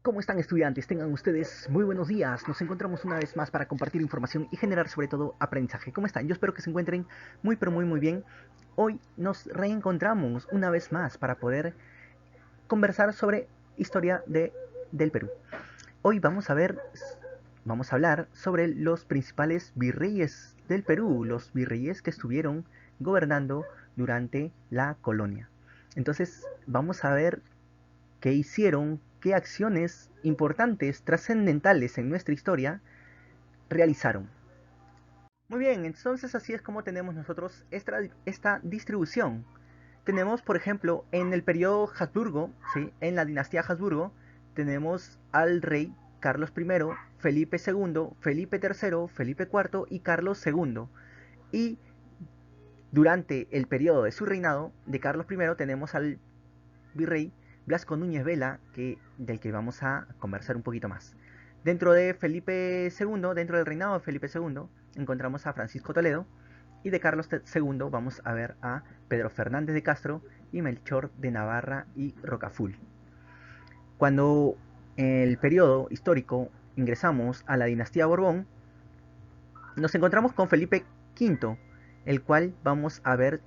¿Cómo están, estudiantes? Tengan ustedes muy buenos días. Nos encontramos una vez más para compartir información y generar sobre todo aprendizaje. ¿Cómo están? Yo espero que se encuentren muy pero muy bien. Hoy nos reencontramos una vez más para poder conversar sobre historia del Perú. Hoy vamos a hablar sobre los principales virreyes del Perú, los virreyes que estuvieron gobernando durante la colonia. Entonces vamos a ver qué hicieron, qué acciones importantes, trascendentales en nuestra historia realizaron. Muy bien, entonces así es como tenemos nosotros esta distribución. Tenemos, por ejemplo, en el periodo Habsburgo, ¿sí? En la dinastía Habsburgo, tenemos al rey Carlos I, Felipe II, Felipe III, Felipe IV y Carlos II. Y durante el periodo de su reinado de Carlos I tenemos al virrey Blasco Núñez Vela, del que vamos a conversar un poquito más. Dentro de Felipe II, dentro del reinado de Felipe II, encontramos a Francisco Toledo, y de Carlos II vamos a ver a Pedro Fernández de Castro y Melchor de Navarra y Rocaful. Cuando en el periodo histórico ingresamos a la dinastía Borbón, nos encontramos con Felipe V, el cual vamos a ver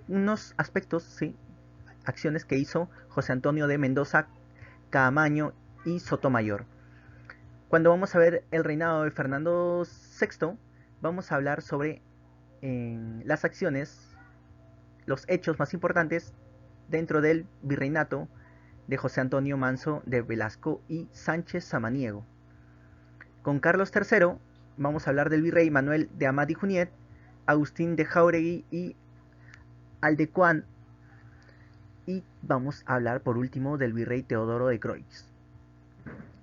unos aspectos, ¿sí? Acciones que hizo José Antonio de Mendoza, Caamaño y Sotomayor. Cuando vamos a ver el reinado de Fernando VI, vamos a hablar sobre las acciones, los hechos más importantes dentro del virreinato de José Antonio Manso de Velasco y Sánchez Samaniego. Con Carlos III vamos a hablar del virrey Manuel de Amat y Juniet, Agustín de Jáuregui y Aldecoan. Y vamos a hablar por último del virrey Teodoro de Croix.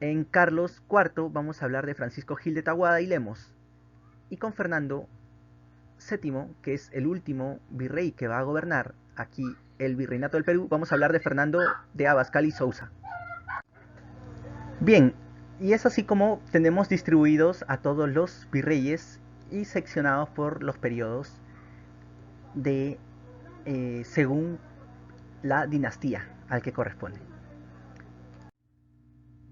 En Carlos IV vamos a hablar de Francisco Gil de Tahuada y Lemos. Y con Fernando VII, que es el último virrey que va a gobernar aquí el virreinato del Perú, vamos a hablar de Fernando de Abascal y Sousa. Bien, y es así como tenemos distribuidos a todos los virreyes y seccionados por los periodos de según la dinastía al que corresponde.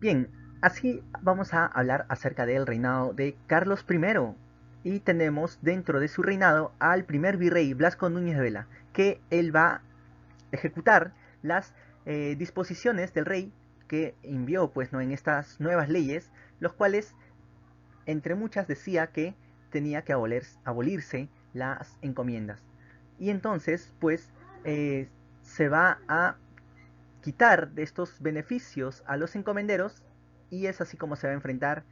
Bien, así vamos a hablar acerca del reinado de Carlos I. Y tenemos dentro de su reinado al primer virrey Blasco Núñez de Vela, que él va a ejecutar las disposiciones del rey que envió pues, ¿no? en estas nuevas leyes, los cuales entre muchas decía que tenía que abolirse las encomiendas. Y entonces pues se va a quitar de estos beneficios a los encomenderos, y es así como se va a enfrentar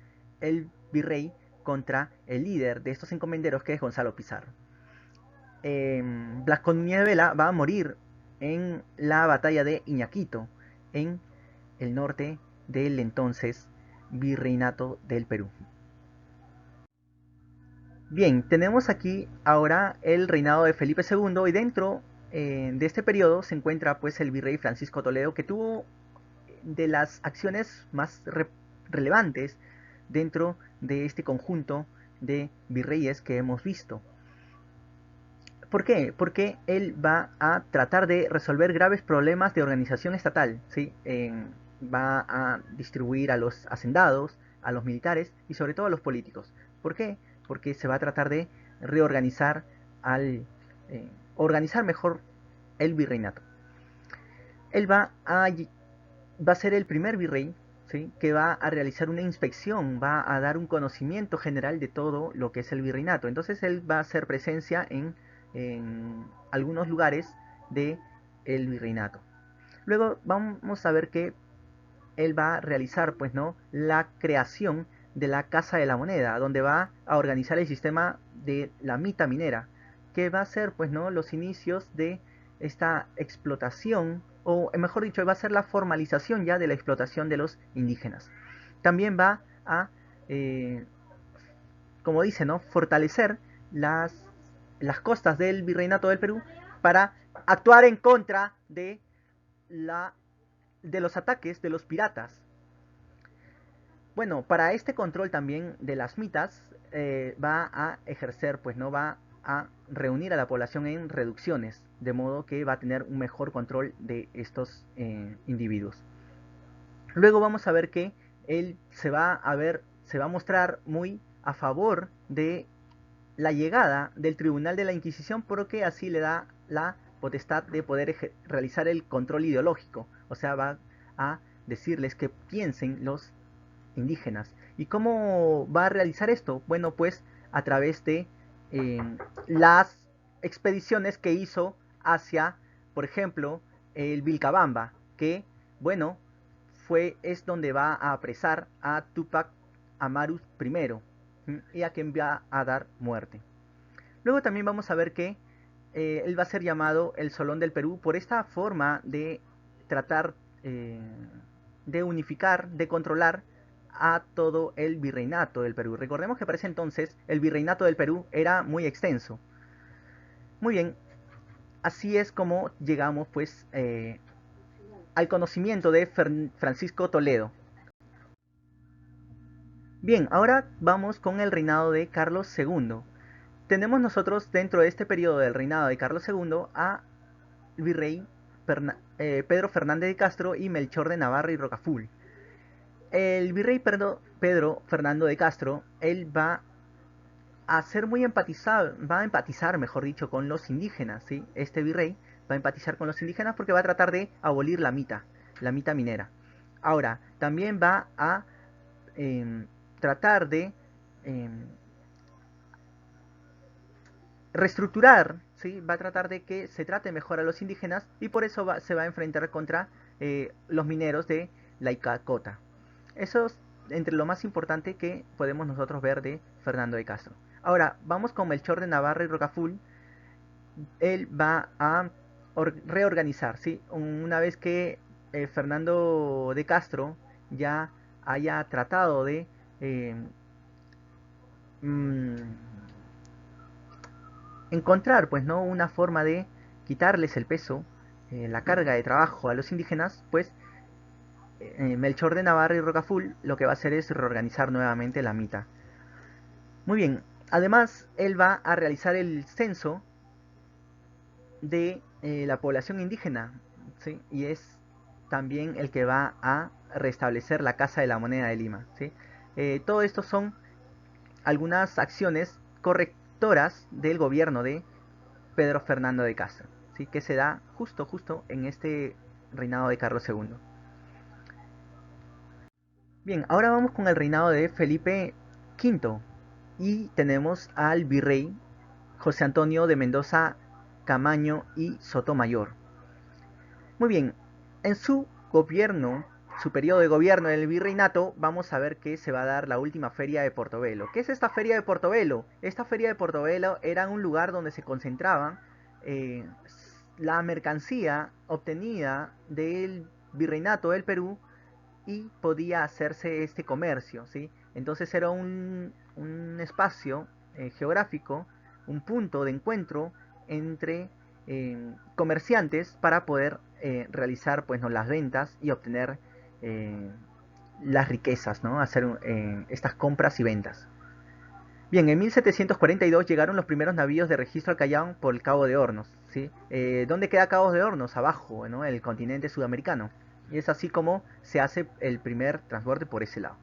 el virrey contra el líder de estos encomenderos, que es Gonzalo Pizarro. Blasco Núñez de Vela va a morir en la batalla de Iñaquito, en el norte del entonces virreinato del Perú. Bien, tenemos aquí ahora el reinado de Felipe II, y dentro de este periodo se encuentra pues el virrey Francisco Toledo, que tuvo de las acciones más relevantes dentro de este conjunto de virreyes que hemos visto. ¿Por qué? Porque él va a tratar de resolver graves problemas de organización estatal, ¿sí? Va a distribuir a los hacendados, a los militares y sobre todo a los políticos. ¿Por qué? Porque se va a tratar de reorganizar organizar mejor el virreinato. Él va a ser el primer virrey, ¿sí? Que va a realizar una inspección, va a dar un conocimiento general de todo lo que es el virreinato. Entonces él va a hacer presencia en algunos lugares del virreinato. Luego vamos a ver que él va a realizar pues, ¿no? la creación de la Casa de la Moneda, donde va a organizar el sistema de la mita minera, que va a ser pues, ¿no? los inicios de esta explotación, o mejor dicho, va a ser la formalización ya de la explotación de los indígenas. También va a, como dice, ¿no? fortalecer las costas del virreinato del Perú para actuar en contra de los ataques de los piratas. Bueno, para este control también de las mitas va a ejercer, pues no va a reunir a la población en reducciones, de modo que va a tener un mejor control de estos individuos. Luego vamos a ver que él se va a mostrar muy a favor de la llegada del Tribunal de la Inquisición, porque así le da la potestad de poder realizar el control ideológico, o sea, va a decirles que piensen los indígenas. ¿Y cómo va a realizar esto? Bueno, pues a través de las expediciones que hizo hacia, por ejemplo, el Vilcabamba, que, bueno, es donde va a apresar a Tupac Amaru I, y a quien va a dar muerte. Luego también vamos a ver que él va a ser llamado el Solón del Perú por esta forma de tratar de unificar, de controlar a todo el virreinato del Perú. Recordemos que para ese entonces el virreinato del Perú era muy extenso. Muy bien, así es como llegamos pues al conocimiento de Francisco Toledo. Bien, ahora vamos con el reinado de Carlos II. Tenemos nosotros dentro de este periodo del reinado de Carlos II a virrey Pedro Fernández de Castro y Melchor de Navarra y Rocaful. El virrey Pedro Fernando de Castro, él va a ser muy va a empatizar, mejor dicho, con los indígenas, ¿sí? Este virrey va a empatizar con los indígenas porque va a tratar de abolir la mita minera. Ahora, también va a tratar de reestructurar, ¿sí? Va a tratar de que se trate mejor a los indígenas y por eso se va a enfrentar contra los mineros de la Icacota. Eso es entre lo más importante que podemos nosotros ver de Fernando de Castro. Ahora, vamos con Melchor de Navarra y Rocaful. Él va a reorganizar, ¿sí? Una vez que Fernando de Castro ya haya tratado de mmm, encontrar, pues, ¿no? Una forma de quitarles el peso, la carga de trabajo a los indígenas, pues Melchor de Navarra y Rocaful lo que va a hacer es reorganizar nuevamente la mita. Muy bien, además él va a realizar el censo de la población indígena, ¿sí? Y es también el que va a restablecer la Casa de la Moneda de Lima, ¿sí? Todo esto son algunas acciones correctoras del gobierno de Pedro Fernando de Castro, ¿sí? Que se da justo en este reinado de Carlos II. Bien, ahora vamos con el reinado de Felipe V y tenemos al virrey José Antonio de Mendoza Camaño y Sotomayor. Muy bien, en su gobierno, su periodo de gobierno en el virreinato, vamos a ver que se va a dar la última feria de Portobelo. ¿Qué es esta feria de Portobelo? Esta feria de Portobelo era un lugar donde se concentraban eh, la mercancía obtenida del virreinato del Perú y podía hacerse este comercio, ¿sí? Entonces era un espacio geográfico, un punto de encuentro entre comerciantes para poder realizar pues, ¿no? las ventas y obtener las riquezas, ¿no? Hacer estas compras y ventas. Bien, en 1742 llegaron los primeros navíos de registro al Callao por el Cabo de Hornos, ¿sí? ¿Dónde queda Cabo de Hornos? Abajo, ¿no? El continente sudamericano. Y es así como se hace el primer transporte por ese lado.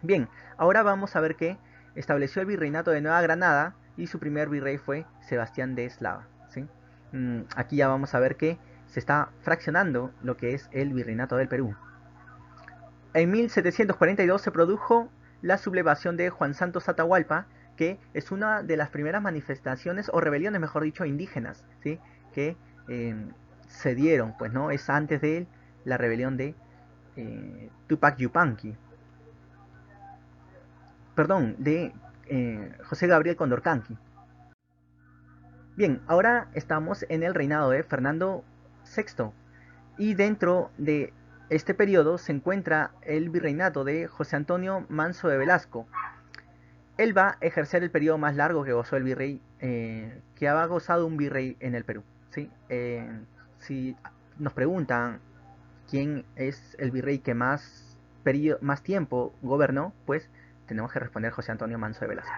Bien, ahora vamos a ver que estableció el virreinato de Nueva Granada y su primer virrey fue Sebastián de Eslava, ¿sí? Aquí ya vamos a ver que se está fraccionando lo que es el virreinato del Perú. En 1742 se produjo la sublevación de Juan Santos Atahualpa, que es una de las primeras manifestaciones o rebeliones, mejor dicho, indígenas, ¿sí? Que se dieron, pues, ¿no? Es antes de la rebelión de Tupac Yupanqui, perdón, de José Gabriel Condorcanqui. Bien, ahora estamos en el reinado de Fernando VI y dentro de este periodo se encuentra el virreinato de José Antonio Manso de Velasco. Él va a ejercer el periodo más largo que gozó el virrey, que ha gozado un virrey en el Perú, ¿sí? Si nos preguntan quién es el virrey que más tiempo gobernó, pues tenemos que responder José Antonio Manso de Velasco.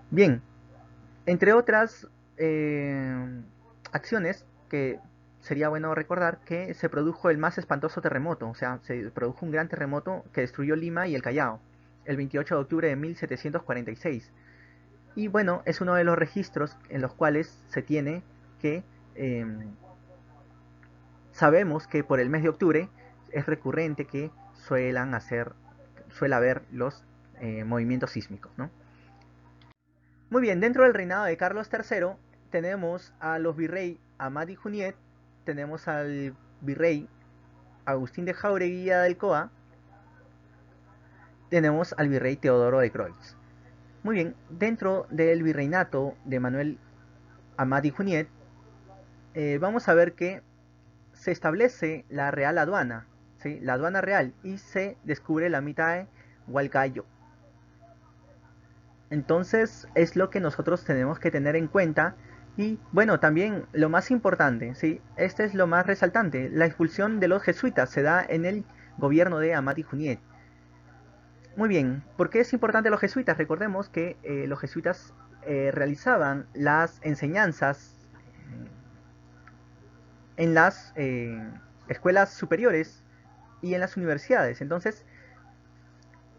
Bien, Entre otras acciones que sería bueno recordar, que se produjo el más espantoso terremoto, o sea, se produjo un gran terremoto que destruyó Lima y el Callao el 28 de octubre de 1746. Y bueno, es uno de los registros en los cuales se tiene que eh, sabemos que por el mes de octubre es recurrente que suele haber los movimientos sísmicos, ¿no? Muy bien, dentro del reinado de Carlos III tenemos a los virrey Amat y Juniet, tenemos al virrey Agustín de Jauregui y Adelcoa, tenemos al virrey Teodoro de Croix. Muy bien, dentro del virreinato de Manuel Amat y Juniet, vamos a ver que se establece la Real Aduana, ¿sí? La aduana real, y se descubre la mitad de Hualcayo. Entonces es lo que nosotros tenemos que tener en cuenta. Y bueno, también lo más importante, ¿sí? Este es lo más resaltante, la expulsión de los jesuitas se da en el gobierno de Amat y Juniet. Muy bien, ¿por qué es importante los jesuitas? Recordemos que los jesuitas realizaban las enseñanzas en las escuelas superiores y en las universidades. Entonces,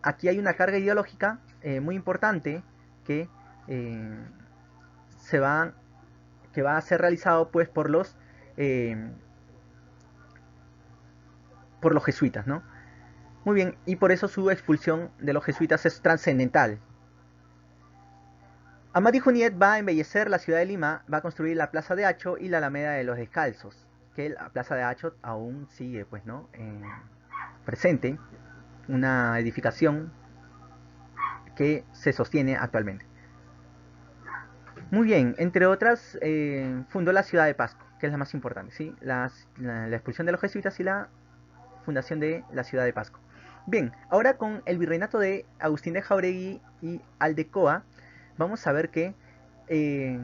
aquí hay una carga ideológica muy importante que eh, se va que va a ser realizado pues eh, por los jesuitas, ¿no? Muy bien, y por eso su expulsión de los jesuitas es trascendental. Amadi Juniet va a embellecer la ciudad de Lima, va a construir la Plaza de Hacho y la Alameda de los Descalzos, que la Plaza de Hacho aún sigue, pues, ¿no? Presente, una edificación que se sostiene actualmente. Muy bien, entre otras, fundó la ciudad de Pasco, que es la más importante, ¿sí? La expulsión de los jesuitas y la fundación de la ciudad de Pasco. Bien, ahora con el virreinato de Agustín de Jauregui y Aldecoa, vamos a ver que eh,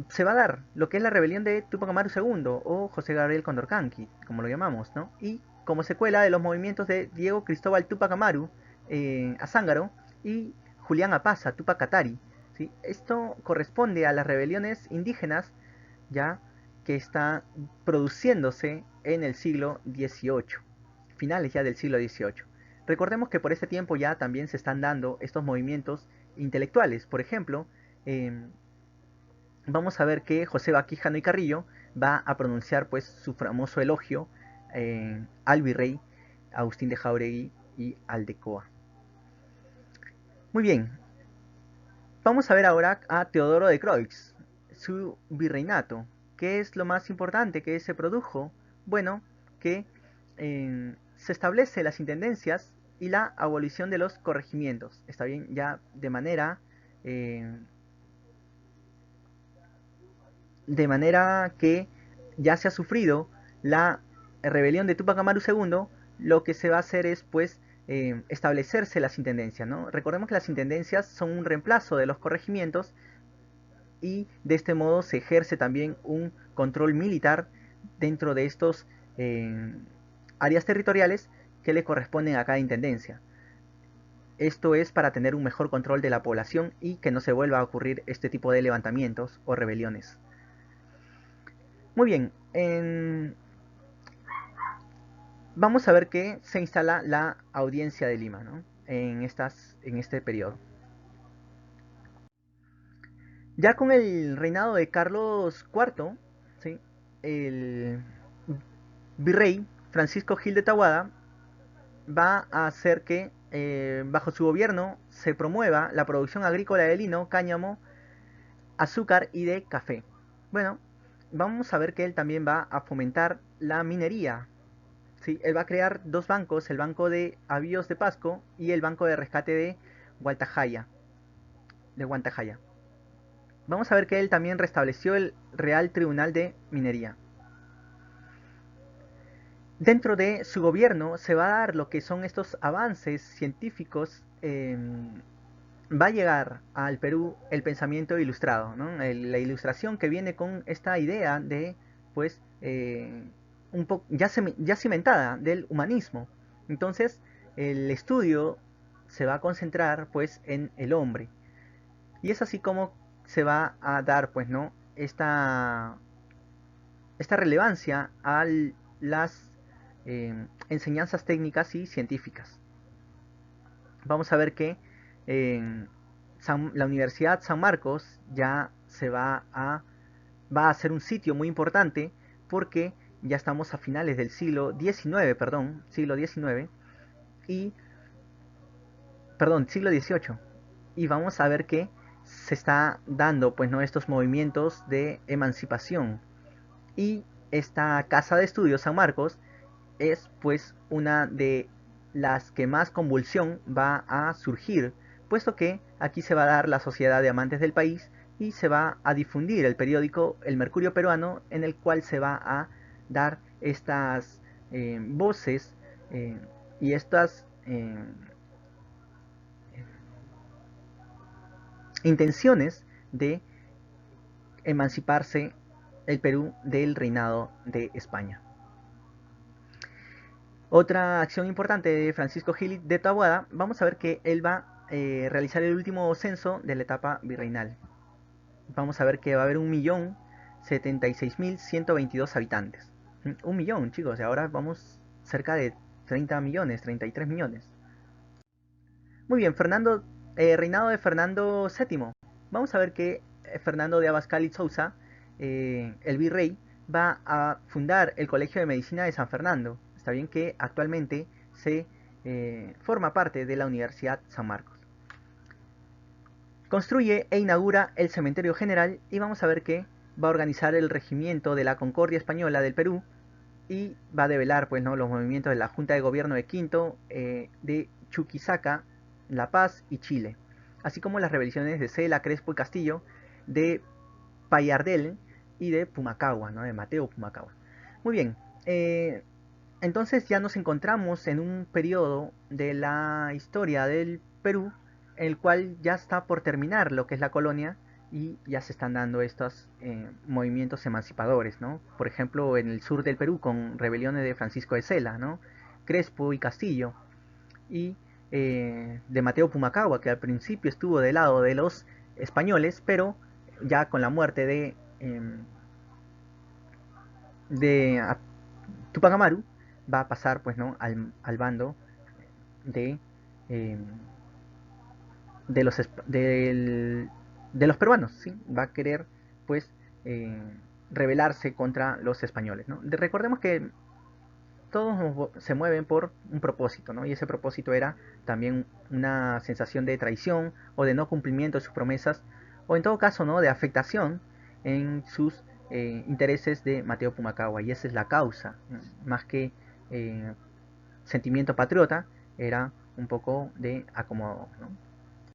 se va a dar lo que es la rebelión de Tupac Amaru II o José Gabriel Condorcanqui, como lo llamamos, ¿no? Y como secuela de los movimientos de Diego Cristóbal Tupac Amaru, Azángaro, y Julián Apaza, Tupac Katari. ¿Sí? Esto corresponde a las rebeliones indígenas ya que está produciéndose en el siglo XVIII, finales ya del siglo XVIII. Recordemos que por este tiempo ya también se están dando estos movimientos intelectuales. Por ejemplo, vamos a ver que José Baquijano y Carrillo va a pronunciar pues su famoso elogio al virrey Agustín de Jauregui y Aldecoa. Muy bien, vamos a ver ahora a Teodoro de Croix, su virreinato. ¿Qué es lo más importante que se produjo? Bueno, que se establece las intendencias y la abolición de los corregimientos. Está bien, ya eh, de manera que ya se ha sufrido la rebelión de Tupac Amaru II, lo que se va a hacer es pues establecerse las intendencias, ¿no? Recordemos que las intendencias son un reemplazo de los corregimientos y de este modo se ejerce también un control militar dentro de estos áreas territoriales que le corresponden a cada intendencia. Esto es para tener un mejor control de la población y que no se vuelva a ocurrir este tipo de levantamientos o rebeliones. Muy bien, vamos a ver que se instala la audiencia de Lima, ¿no? en este periodo. Ya con el reinado de Carlos IV, ¿sí? El virrey Francisco Gil de Tahuada va a hacer que bajo su gobierno se promueva la producción agrícola de lino, cáñamo, azúcar y de café. Bueno, vamos a ver que él también va a fomentar la minería. ¿Sí? Él va a crear dos bancos, el Banco de Avíos de Pasco y el Banco de Rescate de Guantajaya. Vamos a ver que él también restableció el Real Tribunal de Minería. Dentro de su gobierno se va a dar lo que son estos avances científicos. Va a llegar al Perú el pensamiento ilustrado, ¿no? La ilustración que viene con esta idea de, pues, ya cimentada del humanismo. Entonces, el estudio se va a concentrar, pues, en el hombre. Y es así como se va a dar, pues, ¿no? Esta relevancia a las enseñanzas técnicas y científicas. Vamos a ver que la Universidad San Marcos ya va a ser un sitio muy importante porque ya estamos a finales del siglo XVIII, y vamos a ver que se está dando, pues, no, estos movimientos de emancipación, y esta casa de estudios San Marcos es, pues, una de las que más convulsión va a surgir, puesto que aquí se va a dar la Sociedad de Amantes del País y se va a difundir el periódico El Mercurio Peruano, en el cual se va a dar estas voces y estas intenciones de emanciparse el Perú del reinado de España. Otra acción importante de Francisco Gil de Taboada, vamos a ver que él va a realizar el último censo de la etapa virreinal. Vamos a ver que va a haber 1.076.122 habitantes. 1.000.000, chicos, y ahora vamos cerca de 30 millones, 33 millones. Muy bien, reinado de Fernando VII. Vamos a ver que Fernando de Abascal y Sousa, el virrey, va a fundar el Colegio de Medicina de San Fernando. Está bien que actualmente se forma parte de la Universidad San Marcos. Construye e inaugura el Cementerio General, y vamos a ver que va a organizar el Regimiento de la Concordia Española del Perú y va a develar, pues, ¿no?, los movimientos de la Junta de Gobierno de Quinto, de Chuquisaca, La Paz y Chile, así como las rebeliones de Cela, Crespo y Castillo, de Payardel y de Pumacahua, ¿no?, de Mateo Pumacahua. Muy bien, entonces ya nos encontramos en un periodo de la historia del Perú en el cual ya está por terminar lo que es la colonia y ya se están dando estos movimientos emancipadores, ¿no? Por ejemplo, en el sur del Perú con rebeliones de Francisco de Cela, ¿no?, Crespo y Castillo, y de Mateo Pumacahua, que al principio estuvo del lado de los españoles, pero ya con la muerte de Tupac Amaru va a pasar, pues, ¿no?, al bando de eh, de los de los peruanos, ¿sí? Va a querer, pues, rebelarse contra los españoles, ¿no? Recordemos que todos se mueven por un propósito, ¿no? Y ese propósito era también una sensación de traición o de no cumplimiento de sus promesas, o en todo caso, ¿no?, de afectación en sus intereses de Mateo Pumacahua. Y esa es la causa, ¿no? Más que sentimiento patriota, era un poco de acomodo, ¿no?